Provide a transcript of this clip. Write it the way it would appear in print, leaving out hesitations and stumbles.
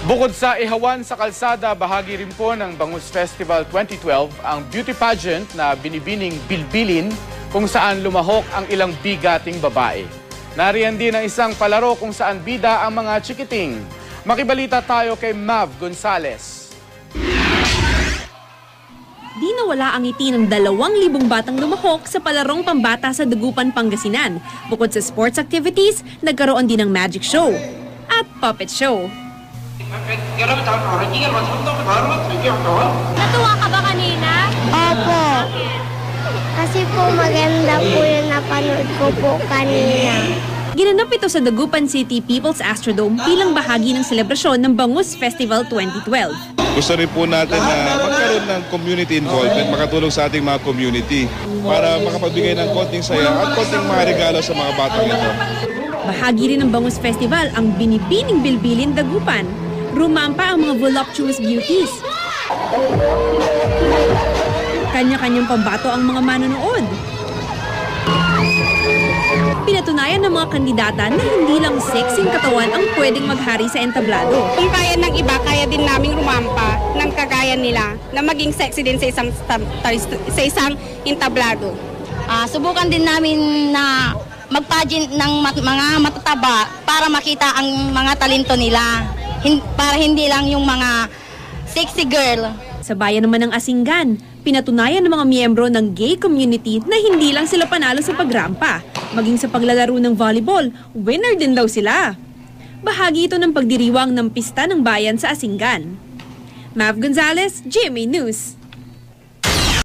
Bukod sa ihawan sa kalsada, bahagi rin po ng Bangus Festival 2012 ang beauty pageant na binibining Bilbilin kung saan lumahok ang ilang bigating babae. Nariyan din ang isang palaro kung saan bida ang mga chikiting. Makibalita tayo kay Mav Gonzales. Di nawala ang ngiti ng 2,000 batang lumahok sa palarong pambata sa Dagupan, Pangasinan. Bukod sa sports activities, nagkaroon din ng magic show at puppet show. Natuwa ka ba kanina? Opo. Kasi po maganda po yung napanood ko po kanina. Ginanap ito sa Dagupan City People's Astrodome bilang bahagi ng selebrasyon ng Bangus Festival 2012. Gusto rin po natin na magkaroon ng community involvement, makatulong sa ating mga community para makapagbigay ng konting saya at konting mga regalo sa mga batang ito. Bahagi rin ng Bangus Festival ang Binibining Bilbilin Dagupan. Rumampa ang mga voluptuous beauties. Kanya-kanyang pambato ang mga manonood. Pinatunayan ng mga kandidata na hindi lang sexing katawan ang pwedeng maghari sa entablado. Kung kaya ng iba, kaya din naming rumampa ng kagaya nila na maging sexy din sa isang entablado. Subukan din namin na mag-pageant ng mga matataba para makita ang mga talento nila. Para hindi lang yung mga sexy girl. Sa bayan naman ng Asinggan, pinatunayan ng mga miyembro ng gay community na hindi lang sila panalo sa pagrampa. Maging sa paglalaro ng volleyball, winner din daw sila. Bahagi ito ng pagdiriwang ng Pista ng Bayan sa Asinggan. Mav Gonzales, GMA News.